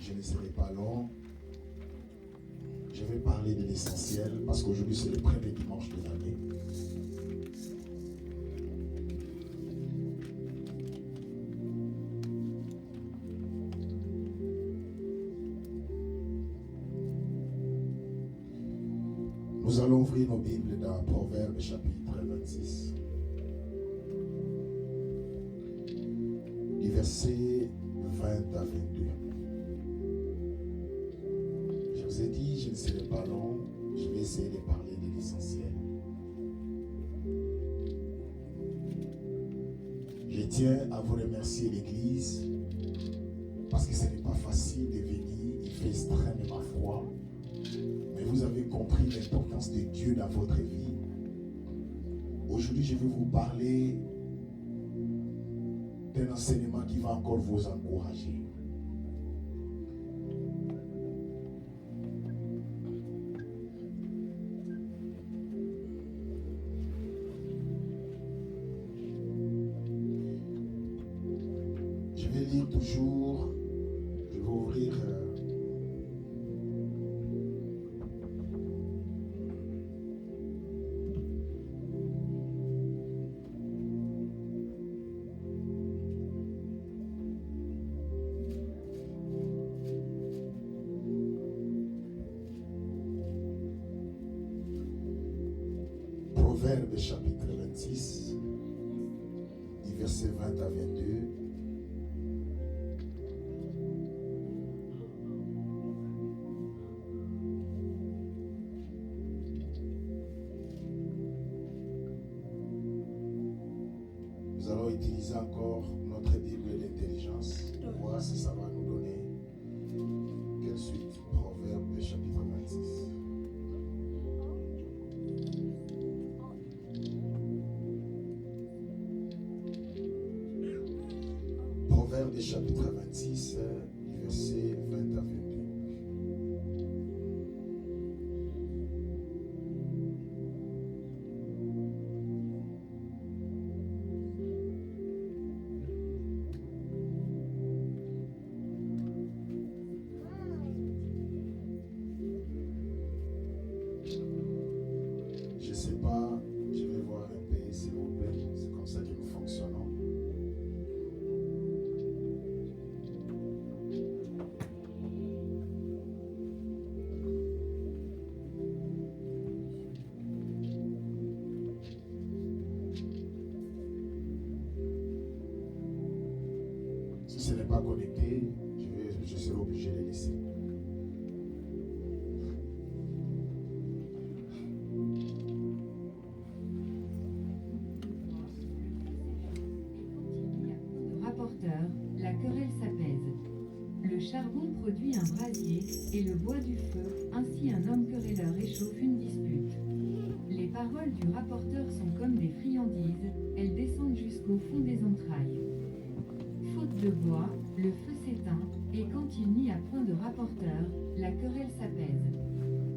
je ne serai pas long. Je vais parler de l'essentiel parce qu'aujourd'hui c'est le premier dimanche de l'année. Nous allons ouvrir nos Bibles dans Proverbes chapitre 26. Du verset 20 à 22. Je vous ai dit, je ne serai pas long, je vais essayer de parler de l'essentiel. Je tiens à vous remercier l'Église parce que ce n'est pas facile de venir, il fait extrêmement froid. Mais vous avez compris l'importance de Dieu dans votre vie. Aujourd'hui, je vais vous parler d'un enseignement qui va encore vous encourager. Je vais lire toujours, je vais ouvrir Proverbes chapitre 26, du verset 20 à 22. Nous allons utiliser encore notre Bible d'intelligence pour voir si ça va nous donner quelle suite. Proverbes chapitre 26. Proverbes chapitre 26, du verset 20 à 22. Je ne sais pas, je vais voir un peu s'il vous plaît, c'est comme ça que nous fonctionnons. Si ce n'est pas connecté, je serai obligé de laisser. Rapporteur, la querelle s'apaise. Le charbon produit un brasier, et le bois du feu, ainsi un homme querelleur échauffe une dispute. Les paroles du rapporteur sont comme des friandises, elles descendent jusqu'au fond des entrailles. Faute de bois, le feu s'éteint, et quand il n'y a point de rapporteur, la querelle s'apaise.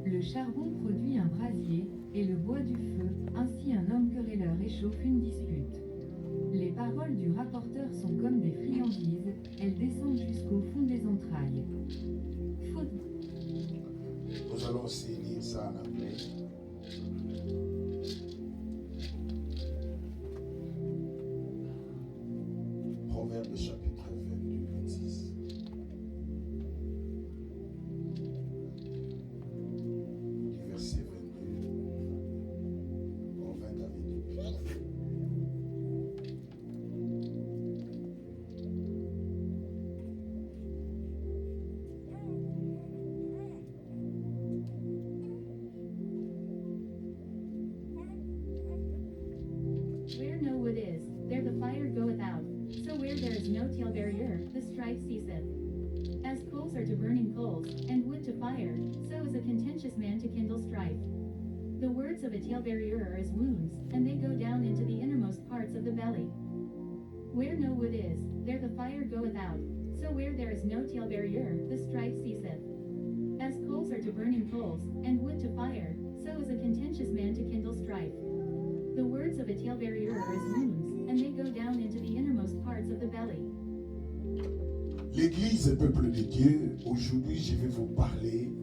Le charbon produit un brasier, et le bois du feu, ainsi un homme querelleur échauffe une dispute. Les paroles du rapporteur sont comme des friandises, elles descendent jusqu'au fond des entrailles. Faute. Nous allons aussi lire ça en anglais. Proverbes chapitre 22, 26. Du verset 22 au 20 à 22. Where no wood is, there the fire goeth out. So where there is no talebearer, the strife ceaseth. As coals are to burning coals, and wood to fire, so is a contentious man to kindle strife. The words of a talebearer are as wounds, and they go down into the innermost parts of the belly. Where no wood is, there the fire goeth out. So where there is no talebearer, the strife ceaseth. As coals are to burning coals, and wood to fire, so is a contentious man to kindle strife. The words of a talebearer are as wounds, and they go down into the innermost parts of the belly. L'église, peuple de Dieu, aujourd'hui je vais vous parler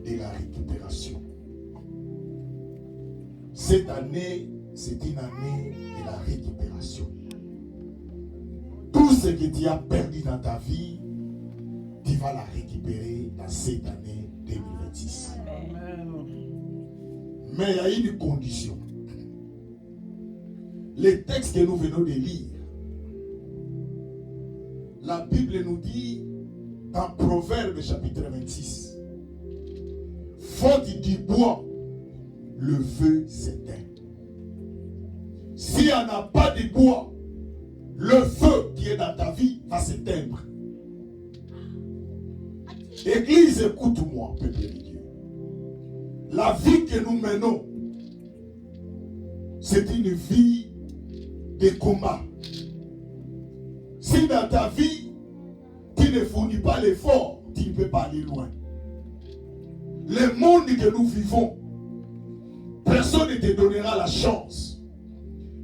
de la récupération. Cette année, c'est une année de la récupération. Tout ce que tu as perdu dans ta vie, tu vas la récupérer dans cette année 2026. Mais il y a une condition. Les textes que nous venons de lire, la Bible nous dit dans Proverbe chapitre 26, faute du bois, le feu s'éteint. S'il n'y en a pas de bois, le feu qui est dans ta vie va s'éteindre. Église, écoute-moi, peuple de Dieu. La vie que nous menons, c'est une vie de combat. Si dans ta vie, tu ne fournis pas l'effort, tu ne peux pas aller loin. Le monde que nous vivons, personne ne te donnera la chance.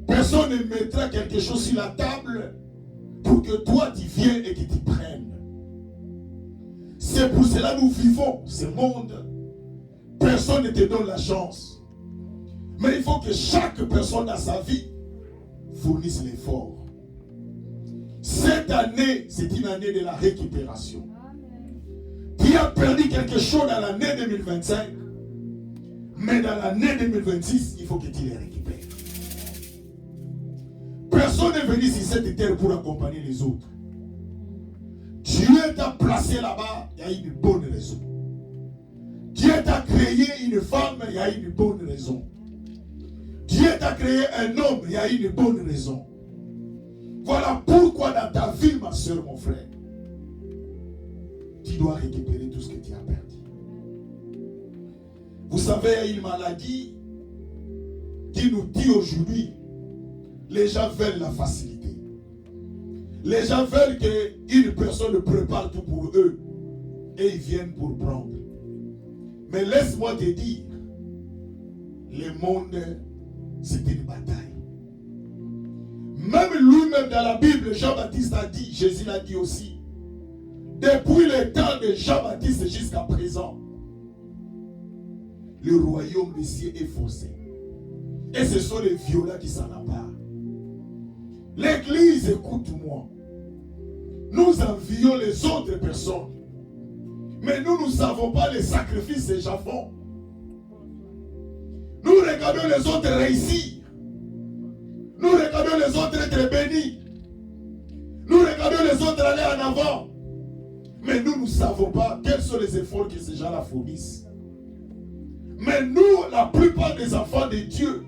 Personne ne mettra quelque chose sur la table pour que toi tu viennes et que tu prennes. C'est pour cela que nous vivons ce monde. Personne ne te donne la chance. Mais il faut que chaque personne dans sa vie fournisse l'effort. Cette année, c'est une année de la récupération. Tu as perdu quelque chose dans l'année 2025, mais dans l'année 2026, il faut que tu les récupères. Personne n'est venu sur cette terre pour accompagner les autres. Dieu t'a placé là-bas, il y a une bonne raison. Dieu t'a créé une femme, il y a une bonne raison. Dieu t'a créé un homme, il y a une bonne raison. Voilà pourquoi dans ta vie, ma soeur, mon frère, tu dois récupérer tout ce que tu as perdu. Vous savez, il y a une maladie qui nous dit aujourd'hui, les gens veulent la facilité. Les gens veulent qu'une personne prépare tout pour eux et ils viennent pour prendre. Mais laisse-moi te dire, le monde, c'est une bataille. Même lui-même dans la Bible, Jean-Baptiste a dit, Jésus l'a dit aussi, depuis le temps de Jean-Baptiste jusqu'à présent, le royaume des cieux est forcé. Et ce sont les violents qui s'en emparent. L'église, écoute-moi. Nous envions les autres personnes. Mais nous ne savons pas les sacrifices que les gens font. Nous regardons les autres réussir. Nous regardons les autres être bénis. Nous regardons les autres aller en avant. Mais nous ne savons pas quels sont les efforts que ces gens-là fournissent. Mais nous, la plupart des enfants de Dieu,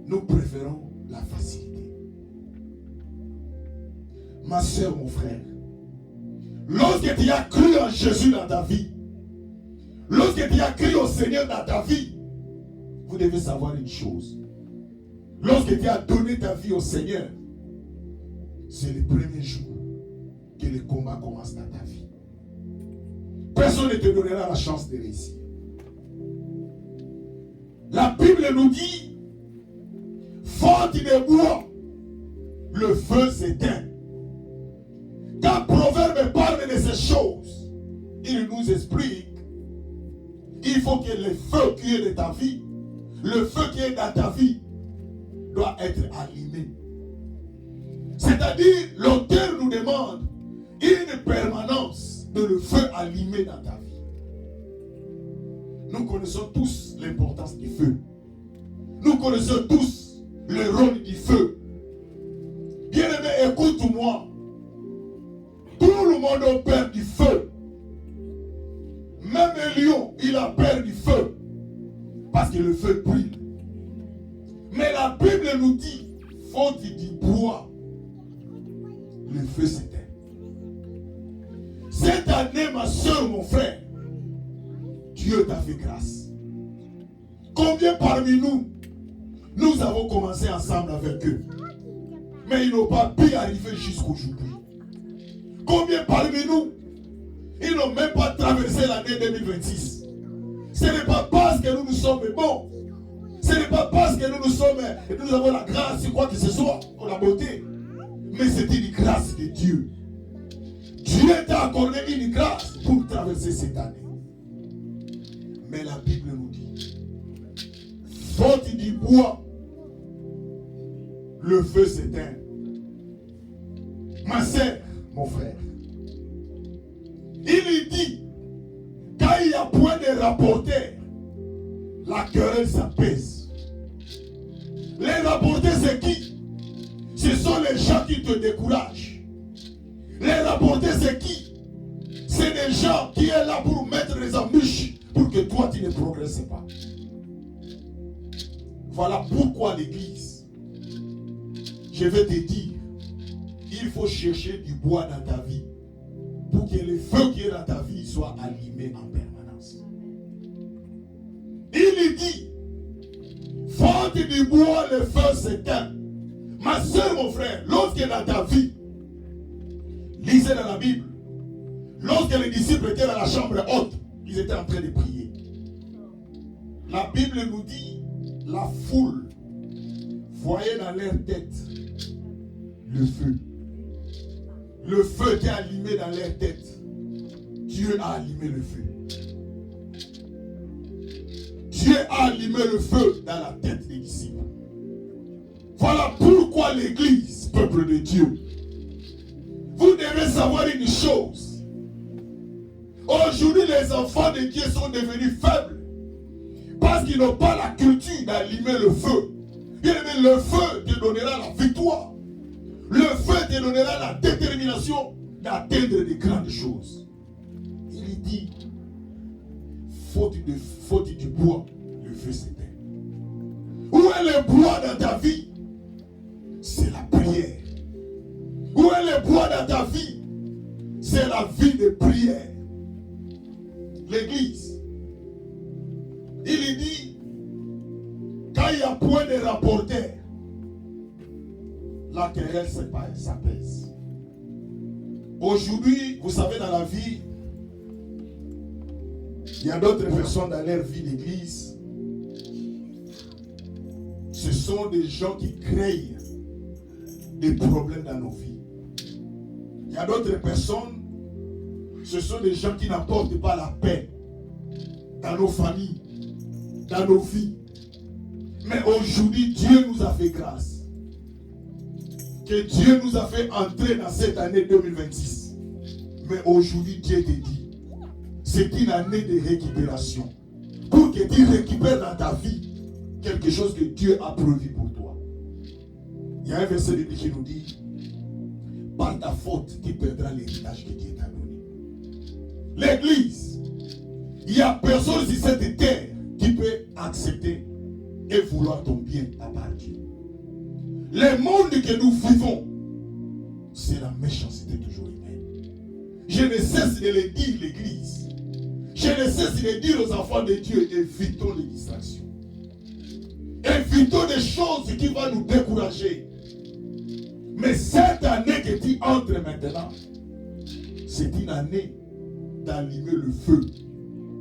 nous préférons la facilité. Ma soeur, mon frère, lorsque tu as cru en Jésus dans ta vie, lorsque tu as cru au Seigneur dans ta vie, vous devez savoir une chose. Lorsque tu as donné ta vie au Seigneur, c'est le premier jour que le combat commence dans ta vie. Personne ne te donnera la chance de réussir. La Bible nous dit, faute de bois, le feu s'éteint. Quand Proverbe parle de ces choses, il nous explique, il faut que le feu qui est de ta vie, le feu qui est dans ta vie, doit être allumé. C'est-à-dire, l'auteur nous demande une permanence de le feu allumé dans ta vie. Nous connaissons tous l'importance du feu. Nous connaissons tous le rôle du feu. Bien-aimé, écoute-moi. Tout le monde a peur du feu. Même un lion, il a peur du feu. Parce que le feu brûle. Mais la Bible nous dit, faute du bois, le feu s'éteint. Cette année, ma soeur, mon frère, Dieu t'a fait grâce. Combien parmi nous, nous avons commencé ensemble avec eux, mais ils n'ont pas pu arriver jusqu'aujourd'hui. Combien parmi nous, ils n'ont même pas traversé l'année 2026. Ce n'est pas parce que nous sommes bons. Ce n'est pas parce que nous avons la grâce, quoi que ce soit, ou la beauté. Mais c'est une grâce de Dieu. Dieu t'a accordé une grâce pour traverser cette année. Mais la Bible nous dit, faute du bois, le feu s'éteint. Ma sœur, mon frère, il lui dit, quand il y a point de rapporteurs, la querelle s'apaise. Les rapporteurs, c'est qui? Ce sont les gens qui te découragent. Les rapporteurs, c'est qui? C'est des gens qui sont là pour mettre les embûches pour que toi, tu ne progresses pas. Voilà pourquoi l'église, je vais te dire, il faut chercher du bois dans ta vie pour que le feu qui est dans ta vie soit allumé en permanence. Il lui dit, faute du bois, le feu s'éteint. Ma soeur, mon frère, lorsque dans ta vie, lisez dans la Bible, lorsque les disciples étaient dans la chambre haute, ils étaient en train de prier. La Bible nous dit, la foule voyait dans leur tête le feu. Le feu était allumé dans leur tête. Dieu a allumé le feu. Dieu a allumé le feu dans la tête des disciples. Voilà pourquoi l'église, peuple de Dieu, vous devez savoir une chose. Aujourd'hui, les enfants de Dieu sont devenus faibles parce qu'ils n'ont pas la culture d'allumer le feu. Bien aimé, le feu te donnera la victoire. Le feu te donnera la détermination d'atteindre de grandes choses. Il dit, faute du bois, le feu s'éteint. Où est le bois dans ta vie? C'est la prière. Où est le bois dans ta vie? C'est la vie de prière. L'église, il dit, quand il y a point de rapporteurs, la querelle s'apaise. Aujourd'hui, vous savez, dans la vie, il y a d'autres personnes dans leur vie d'église. Ce sont des gens qui créent des problèmes dans nos vies. Il y a d'autres personnes, ce sont des gens qui n'apportent pas la paix dans nos familles, dans nos vies. Mais aujourd'hui, Dieu nous a fait grâce. Que Dieu nous a fait entrer dans cette année 2026. Mais aujourd'hui, Dieu te dit, c'est une année de récupération. Pour que tu récupères dans ta vie quelque chose que Dieu a prévu pour toi. Il y a un verset de Bible qui nous dit, par ta faute, tu perdras l'héritage que Dieu t'a donné. L'église, il n'y a personne sur cette terre qui peut accepter et vouloir ton bien à part Dieu. Le monde que nous vivons, c'est la méchanceté toujours humaine. Je ne cesse de le dire, l'église. Je ne cesse de le dire aux enfants de Dieu, évitons les distractions. Évitons des choses qui vont nous décourager. Mais cette année que tu entres maintenant, c'est une année d'allumer le feu.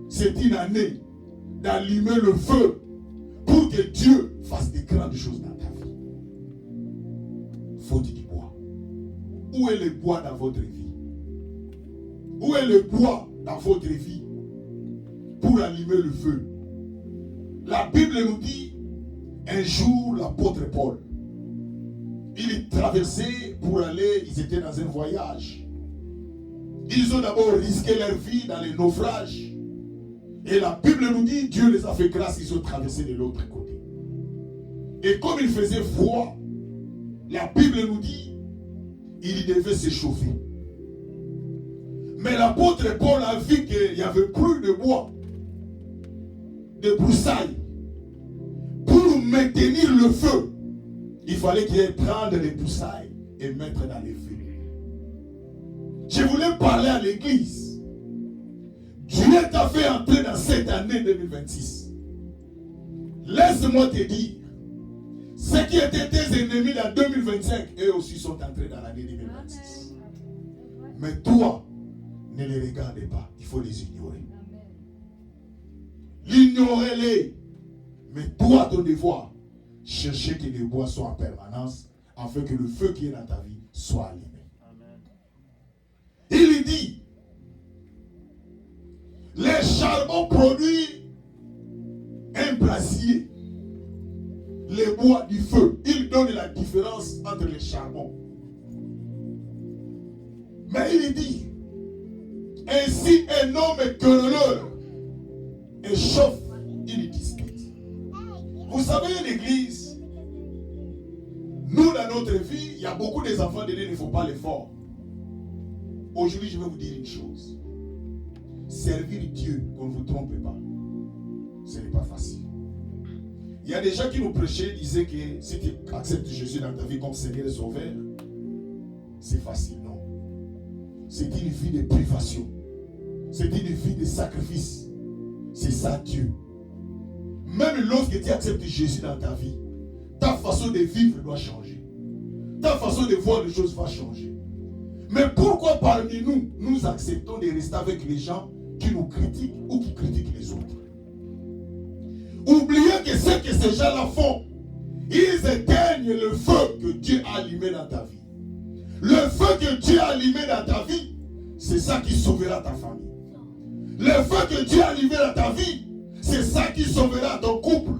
C'est une année d'allumer le feu pour que Dieu fasse des grandes choses dans ta vie. Faut du bois. Où est le bois dans votre vie? Où est le bois dans votre vie pour allumer le feu? La Bible nous dit, un jour, l'apôtre Paul, il traversait pour aller, ils étaient dans un voyage. Ils ont d'abord risqué leur vie dans les naufrages. Et la Bible nous dit, Dieu les a fait grâce, ils ont traversé de l'autre côté. Et comme il faisait froid, la Bible nous dit, il devait s'échauffer. Mais l'apôtre Paul a vu qu'il n'y avait plus de bois, de broussailles. Pour maintenir le feu, il fallait qu'il prenne les broussailles et mettre dans les feux. Je voulais parler à l'église. Dieu t'a fait entrer dans cette année 2026. Laisse-moi te dire, ceux qui étaient tes ennemis dans 2025, eux aussi sont entrés dans l'année 2026. Mais toi, ne les regarde pas. Il faut les ignorer. L'ignorer-les. Mais toi, ton devoir, chercher que les bois soient en permanence, afin que le feu qui est dans ta vie soit allumé. Il lui dit, les charbons produisent un brasier, les bois du feu. Il donne la différence entre les charbons. Mais il dit, ainsi un homme querelleur échauffe une dispute. Vous savez, l'église, nous dans notre vie, il y a beaucoup des enfants de Dieu, il ne faut pas l'effort. Aujourd'hui, je vais vous dire une chose. Servir Dieu, qu'on ne vous trompe pas, ce n'est pas facile. Il y a des gens qui nous prêchaient, disaient que si tu acceptes Jésus dans ta vie comme Seigneur et Sauveur, c'est facile, non. C'est une vie de privation. C'est une vie de sacrifice. C'est ça Dieu. Même lorsque tu acceptes Jésus dans ta vie, ta façon de vivre doit changer. Ta façon de voir les choses va changer. Mais pourquoi parmi nous, nous acceptons de rester avec les gens qui nous critiquent ou qui critiquent les autres? Oubliez que ce que ces gens-là font, ils éteignent le feu que Dieu a allumé dans ta vie. Le feu que Dieu a allumé dans ta vie, c'est ça qui sauvera ta famille. Le feu que Dieu a allumé dans ta vie, c'est ça qui sauvera ton couple.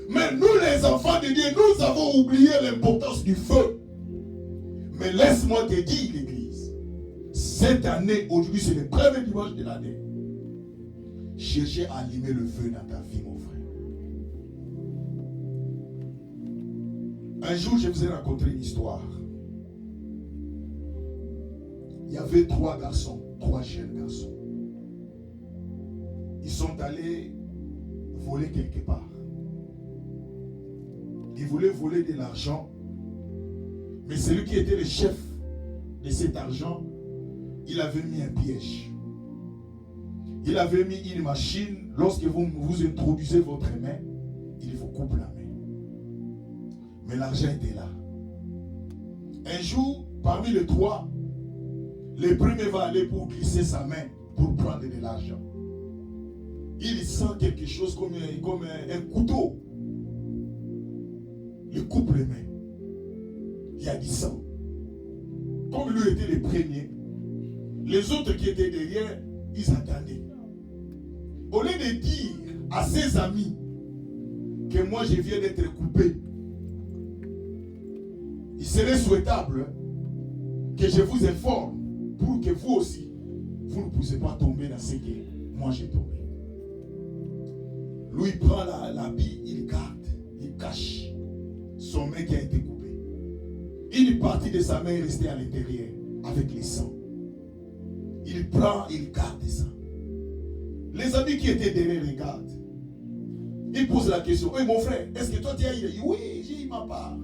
Mais nous, les enfants de Dieu, nous avons oublié l'importance du feu. Mais laisse-moi te dire, l'église, cette année, aujourd'hui, c'est le premier dimanche de l'année. Cherchez à allumer le feu dans ta vie, mon frère. Un jour, je vous ai raconté une histoire. Il y avait 3 garçons, 3 jeunes garçons. Ils sont allés voler quelque part. Ils voulaient voler de l'argent. Mais celui qui était le chef de cet argent, il avait mis un piège. Il avait mis une machine. Lorsque vous introduisez votre main, il vous coupe la main. Mais l'argent était là. Un jour, parmi les 3, le premier va aller pour glisser sa main pour prendre de l'argent. Il sent quelque chose comme un couteau. Il coupe les mains. Il y a du sang. Comme lui était le premier, les autres qui étaient derrière, ils attendaient. Au lieu de dire à ses amis que moi je viens d'être coupé, il serait souhaitable que je vous informe pour que vous aussi, vous ne puissiez pas tomber dans ce que moi j'ai tombé. Lui, il prend l'habit, il garde, il cache son main qui a été coupé. Une partie de sa main est restée à l'intérieur avec les sangs. Il prend, il garde ça. Les amis qui étaient derrière regardent. Il pose la question, oui mon frère, est-ce que toi tu as eu? Oui, j'ai eu ma part.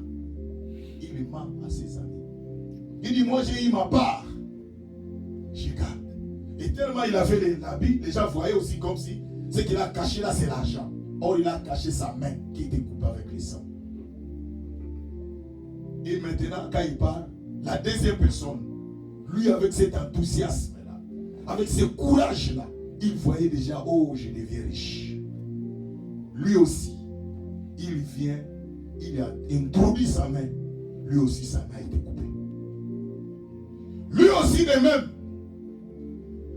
Il ment à ses amis. Il dit, moi j'ai eu ma part. Je garde. Et tellement il avait l'habit, les gens voyaient aussi comme si ce qu'il a caché là c'est l'argent. Or il a caché sa main qui était coupée avec les sangs. Et maintenant, quand il parle, la deuxième personne, lui avec cet enthousiasme-là, avec ce courage-là, il voyait déjà, oh, je deviens riche. Lui aussi, il vient, il a introduit sa main, lui aussi sa main a été coupée. Lui aussi de même,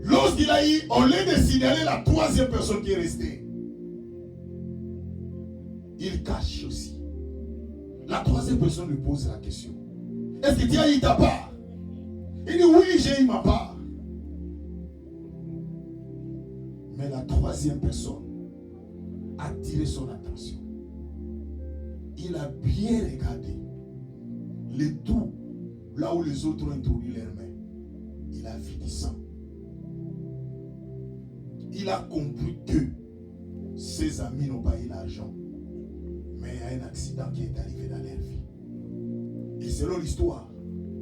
lorsqu'il a eu, au lieu de signaler la 3e personne qui est restée, il cache aussi. La 3e personne lui pose la question. Est-ce que tu as eu ta part? Il dit oui, j'ai eu ma part. Mais la 3e personne a attiré son attention. Il a bien regardé le tout là où les autres ont introduit leurs mains. Il a vu du sang. Il a compris que ses amis n'ont pas eu l'argent. Mais il y a un accident qui est arrivé dans leur vie. Et selon l'histoire,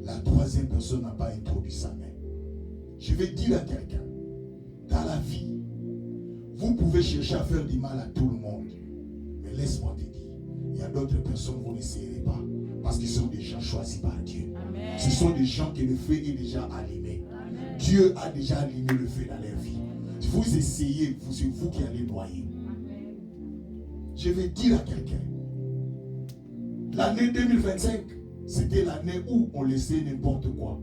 la 3e personne n'a pas introduit sa main. Je vais dire à quelqu'un, dans la vie, vous pouvez chercher à faire du mal à tout le monde. Mais laisse-moi te dire, il y a d'autres personnes que vous n'essayerez pas. Parce qu'ils sont des gens choisis par Dieu. Amen. Ce sont des gens que le feu est déjà allumé. Amen. Dieu a déjà allumé le feu dans leur vie. Si vous essayez, c'est vous qui allez noyer. Je vais dire à quelqu'un, l'année 2025 c'était l'année où on laissait n'importe quoi.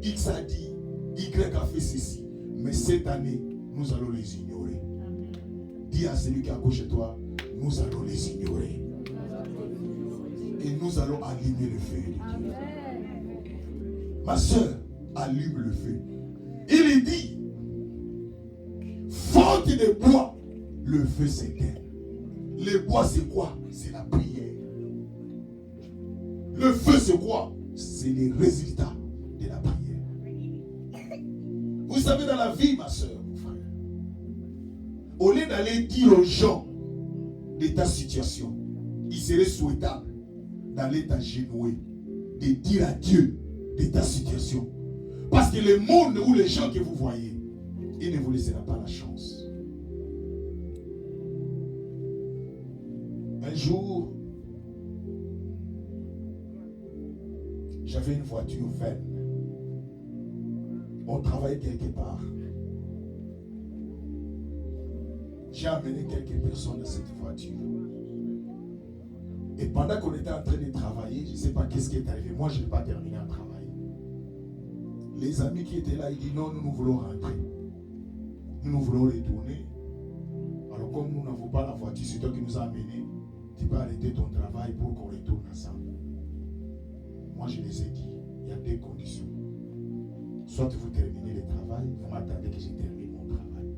X a dit, Y a fait ceci. Mais cette année, nous allons les ignorer. Dis à celui qui est à gauche de toi, nous allons les ignorer. Et nous allons allumer le feu. Ma soeur, allume le feu. Il dit, faute de bois, le feu s'éteint. Le bois c'est quoi? C'est la prière. Le feu c'est quoi? C'est les résultats de la prière. Vous savez, dans la vie, ma soeur, mon frère, au lieu d'aller dire aux gens de ta situation, il serait souhaitable d'aller t'agenouiller, de dire à Dieu de ta situation. Parce que le monde ou les gens que vous voyez, il ne vous laissera pas la chance. Un jour, j'avais une voiture vaine. On travaillait quelque part. J'ai amené quelques personnes dans cette voiture. Et pendant qu'on était en train de travailler, je ne sais pas qu'est-ce qui est arrivé. Moi, je n'ai pas terminé à travailler. Les amis qui étaient là, ils disent non, nous voulons rentrer. Nous voulons retourner. Alors comme nous n'avons pas la voiture, c'est toi qui nous as amenés, tu peux arrêter ton travail pour qu'on retourne ensemble. Moi, je les ai dit, il y a deux conditions. Soit vous terminez le travail, vous m'attendez que je termine mon travail.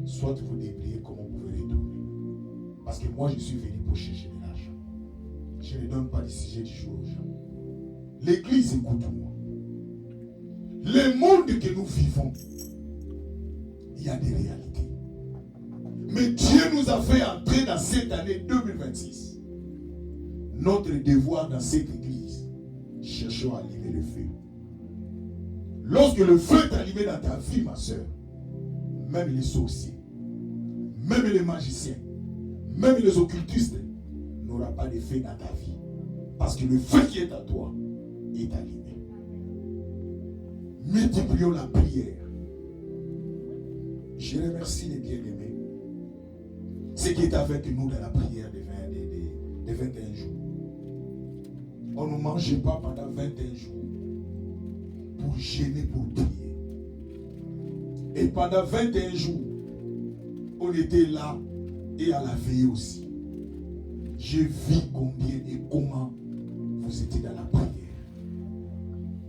Soit vous débrouillez comment vous pouvez retourner. Parce que moi, je suis venu pour chercher de l'argent. Je ne donne pas de sujet du jour aux gens. L'église, écoute-moi. Le monde que nous vivons, il y a des réalités. Mais Dieu nous a fait entrer dans cette année 2026. Notre devoir dans cette église, cherchons à allumer le feu. Lorsque le feu est allumé dans ta vie, ma soeur, même les sorciers, même les magiciens, même les occultistes n'auront pas d'effet dans ta vie. Parce que le feu qui est à toi est allumé. Multiplions la prière. Je remercie les bien-aimés. Ce qui est avec nous dans la prière des 21 jours. On ne mangeait pas pendant 21 jours pour gêner, pour prier. Et pendant 21 jours, on était là et à la veille aussi. J'ai vu combien et comment vous étiez dans la prière.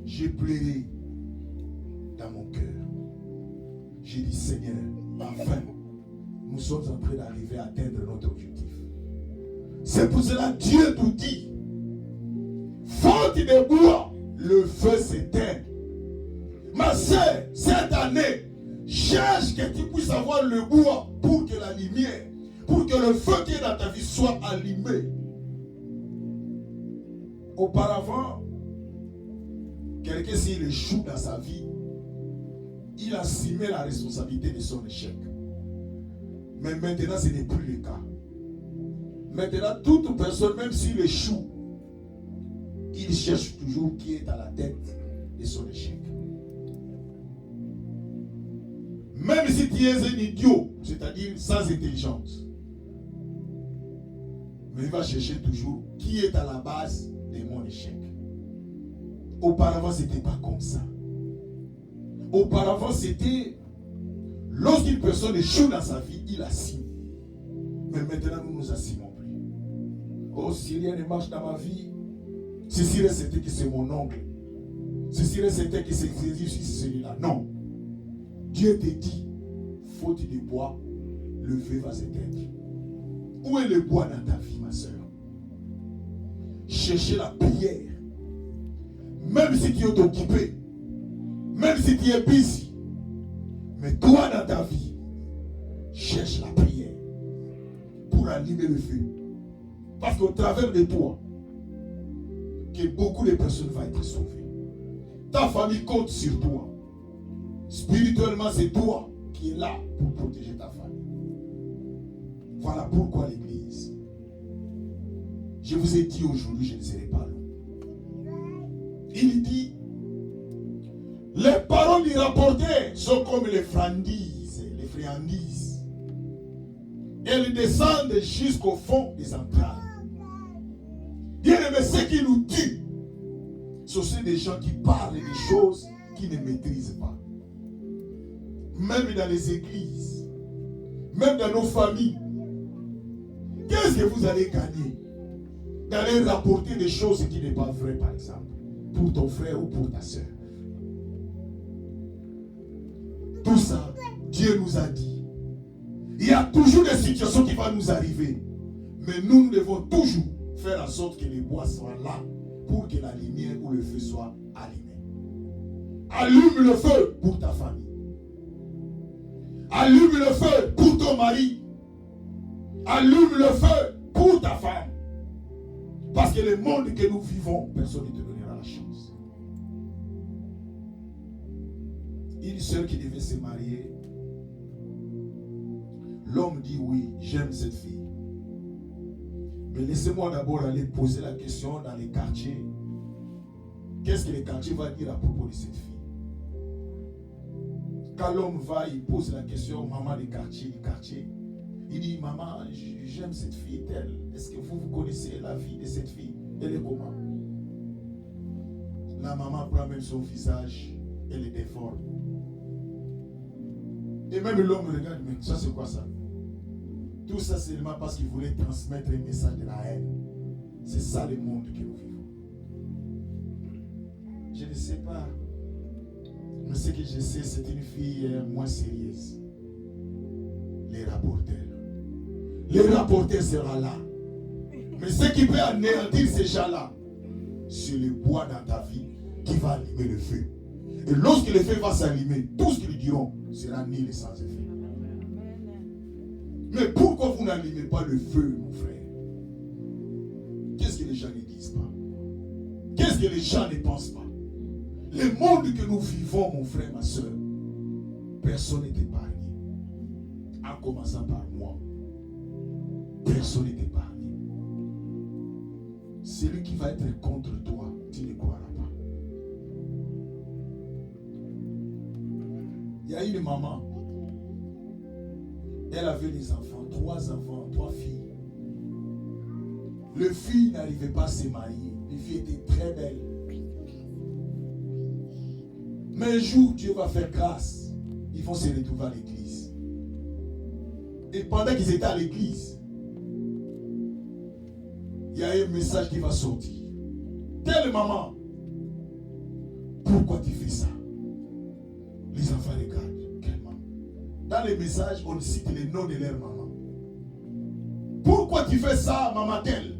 J'ai pleuré dans mon cœur. J'ai dit, Seigneur, enfin, nous sommes en train d'arriver à atteindre notre objectif. C'est pour cela que Dieu nous dit, faute de bois, le feu s'éteint. Ma soeur, cette année, cherche que tu puisses avoir le bois pour que la lumière, pour que le feu qui est dans ta vie soit allumé. Auparavant, quelqu'un s'il échoue dans sa vie, il assumait la responsabilité de son échec. Mais maintenant, ce n'est plus le cas. Maintenant, toute personne, même s'il échoue, il cherche toujours qui est à la tête de son échec. Même si tu es un idiot, c'est-à-dire sans intelligence, mais il va chercher toujours qui est à la base de mon échec. Auparavant, ce n'était pas comme ça. Auparavant, c'était lorsqu'une personne échoue dans sa vie, il assume. Mais maintenant, nous nous assumons plus. Oh, si rien ne marche dans ma vie, ceci serait certain que c'est mon oncle. Ceci serait certain que c'est celui-là. Non. Dieu te dit, faute de bois, le feu va s'éteindre. Où est le bois dans ta vie, ma soeur? Cherchez la prière. Même si tu es occupé, même si tu es busy, mais toi dans ta vie, cherche la prière pour allumer le feu. Parce qu'au travers de toi, que beaucoup de personnes vont être sauvées. Ta famille compte sur toi. Spirituellement, c'est toi qui es là pour protéger ta famille. Voilà pourquoi l'Église. Je vous ai dit aujourd'hui, je ne serai pas long. Il dit, les paroles du rapporteur sont comme les friandises. Elles descendent jusqu'au fond des entrailles. Bien aimé, Mais ce qui nous tue, ce sont des gens qui parlent des choses qu'ils ne maîtrisent pas. Même dans les églises, même dans nos familles. Qu'est-ce que vous allez gagner d'aller rapporter des choses qui ne sont pas vraies, par exemple, pour ton frère ou pour ta soeur? Tout ça, Dieu nous a dit. Il y a toujours des situations qui vont nous arriver. Mais nous devons toujours faire en sorte que les bois soient là pour que la lumière ou le feu soit allumé. Allume le feu pour ta famille. Allume le feu pour ton mari. Allume le feu pour ta femme. Parce que le monde que nous vivons, personne ne te donnera la chance. Une sœur qui devait se marier, l'homme dit oui, j'aime cette fille. Mais laissez-moi d'abord aller poser la question dans les quartiers. Qu'est-ce que les quartiers vont dire à propos de cette fille? Quand l'homme va, il pose la question aux mamans du quartier. Il dit, maman, j'aime cette fille telle. Est-ce que vous connaissez la vie de cette fille? Elle est comment? La maman prend même son visage et le déforme. Et même l'homme regarde, mais ça c'est quoi ça? Tout ça c'est seulement parce qu'il voulait transmettre un message de la haine. C'est ça le monde que nous vivons. Je ne sais pas. Mais ce que je sais, c'est une fille moins sérieuse. Les rapporteurs. Les rapporteurs seront là. Mais ce qui peut anéantir ces gens-là, c'est le bois dans ta vie qui va allumer le feu. Et lorsque le feu va s'allumer, tout ce qu'ils diront sera nul et sans effet. Mais pourquoi vous n'allumez pas le feu, mon frère? Qu'est-ce que les gens ne disent pas? Qu'est-ce que les gens ne pensent pas? Le monde que nous vivons, mon frère, ma soeur, personne n'est épargné. En commençant par moi. Personne n'est épargné. Celui qui va être contre toi, tu ne croiras pas. Il y a une maman. Elle avait des enfants, 3 filles. Le fille n'arrivait pas à se marier. Les filles étaient très belles. Mais un jour, Dieu va faire grâce. Ils vont se retrouver à l'église. Et pendant qu'ils étaient à l'église, il y a un message qui va sortir. Telle maman, pourquoi tu fais ça? Les enfants regardent. Quelle maman? Dans les messages, on cite les noms de leur maman. Pourquoi tu fais ça, maman telle?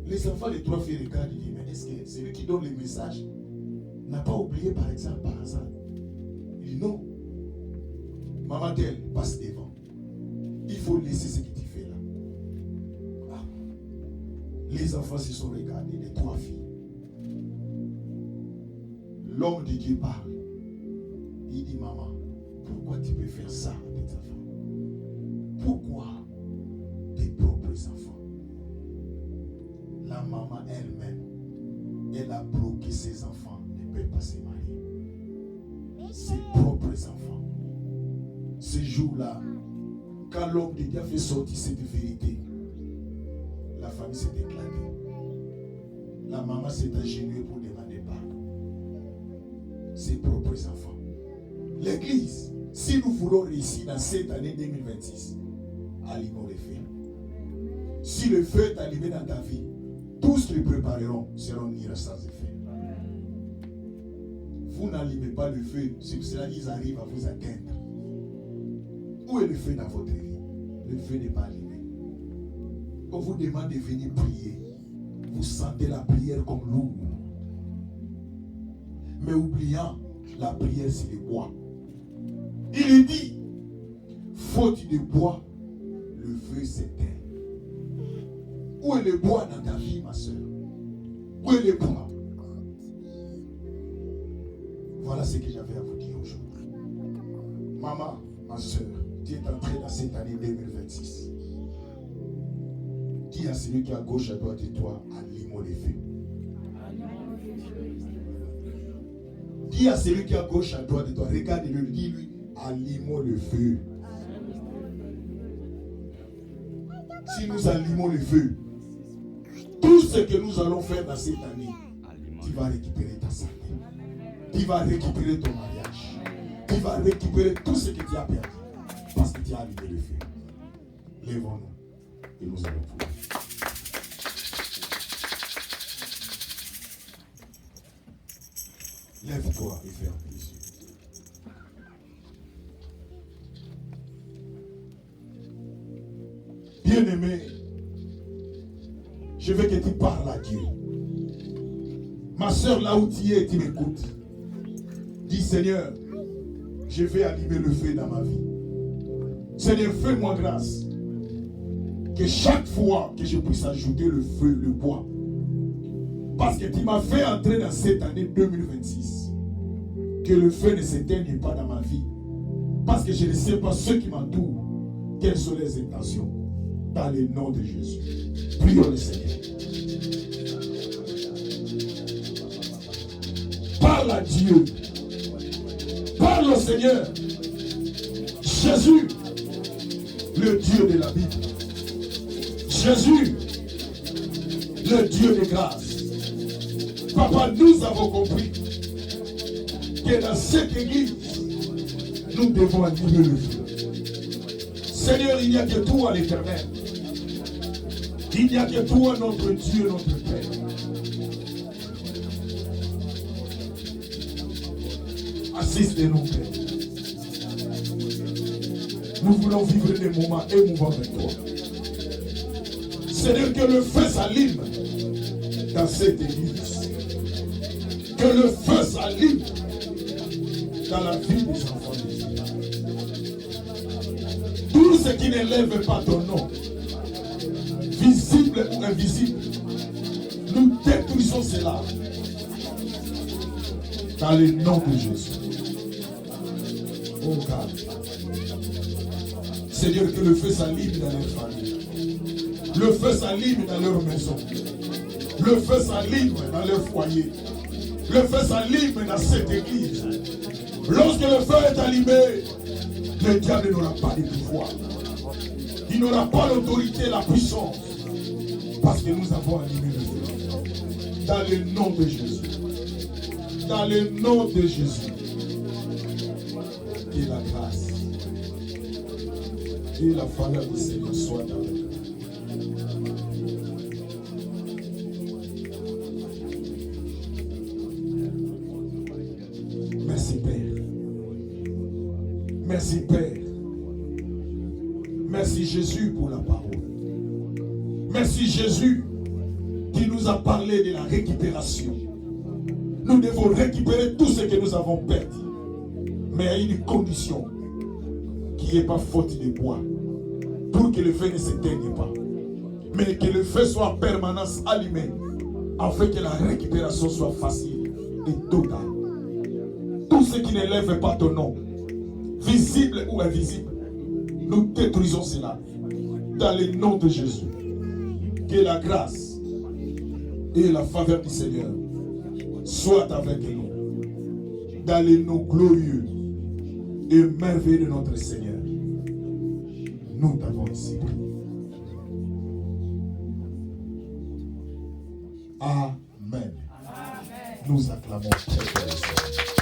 Les enfants, les 3 filles regardent et disent, mais est-ce que celui qui donne les messages n'a pas oublié par exemple par hasard? Il dit non. Maman telle, passe devant. Il faut laisser ce que tu fais là. Ah. Les enfants se sont regardés, les 3 filles. L'homme de Dieu parle. Il dit, maman, pourquoi tu peux faire ça à tes enfants? Pourquoi tes propres enfants? La maman elle-même, elle a bloqué ses enfants. Ne peut pas se marier. Ses propres enfants. Ce jour-là, quand l'homme de Dieu a fait sortir cette vérité, la famille s'est éclatée. La maman s'est agenouillée pour demander pardon. Ses propres enfants. L'église, si nous voulons réussir dans cette année 2026, allumons le feu. Si le feu est allumé dans ta vie, tous ce qu'ils prépareront seront nus sans effet. Vous n'allumez pas le feu, c'est pour cela qu'ils arrivent à vous atteindre. Où est le feu dans votre vie? Le feu n'est pas allumé. On vous demande de venir prier. Vous sentez la prière comme lourde. Mais oubliant, la prière c'est le bois. Il est dit, faute de bois, le feu s'éteint. Où est le bois dans ta vie, ma soeur? Où est le bois? Voilà ce que j'avais à vous dire aujourd'hui. Maman, ma soeur, tu es entré dans cette année 2026. Dis à celui qui est à gauche, à droite de toi, allumons les feux. Dis à celui qui est à gauche, à droite de toi, regarde-le, dis-lui, allumons le feu. Si nous allumons le feu, ce que nous allons faire dans cette année, tu vas récupérer ta santé. Tu vas récupérer ton mariage. Tu vas récupérer tout ce que tu as perdu. Parce que tu as allumé le feu. Lèvons-nous et nous allons pouvoir. Lève-toi et ferme les yeux. Bien-aimé, je veux que tu parles à Dieu. Ma soeur, là où tu es, tu m'écoutes. Dis, Seigneur, je vais allumer le feu dans ma vie. Seigneur, fais-moi grâce. Que chaque fois que je puisse ajouter le feu, le bois. Parce que tu m'as fait entrer dans cette année 2026. Que le feu ne s'éteigne pas dans ma vie. Parce que je ne sais pas ceux qui m'entourent. Quelles sont les intentions. Dans le nom de Jésus. Prions le Seigneur. Parle à Dieu. Parle au Seigneur. Jésus, le Dieu de la Bible. Jésus, le Dieu de grâce. Papa, nous avons compris que dans cette église, nous devons allumer le feu. Seigneur, il n'y a que toi l'Éternel. Il n'y a que toi notre Dieu, notre Père. Assiste-nous, Père. Nous voulons vivre des moments émouvants avec toi. Seigneur, que le feu s'allume dans cette église. Que le feu s'allume dans la vie des enfants de Dieu. Tout ce qui n'élève pas ton nom, visible ou invisible, nous détruisons cela dans le nom de Jésus. Oh God. Seigneur, que le feu s'allume dans leur famille. Le feu s'allume dans leur maison. Le feu s'allume dans leur foyer. Le feu s'allume dans cette église. Lorsque le feu est allumé, le diable n'aura pas de pouvoir. Il n'aura pas l'autorité, la puissance. Parce que nous avons allumé le feu. Dans le nom de Jésus. Dans le nom de Jésus. Que la grâce et la faveur du Seigneur soient avec nous. Merci Père. Merci Père. Merci Jésus pour la parole. Merci Jésus qui nous a parlé de la récupération. Nous devons récupérer tout ce que nous avons perdu. Mais à une condition, qu'il n'y ait pas faute de bois. Pour que le feu ne s'éteigne pas. Mais que le feu soit en permanence allumé. Afin que la récupération soit facile et totale. Tout ce qui n'élève pas ton nom, visible ou invisible, nous détruisons cela. Dans le nom de Jésus. Que la grâce et la faveur du Seigneur soient avec nous. Dans le nom glorieux et merveilleux de notre Seigneur. Nous t'avons ici pris. Amen. Nous acclamons très fort le Seigneur.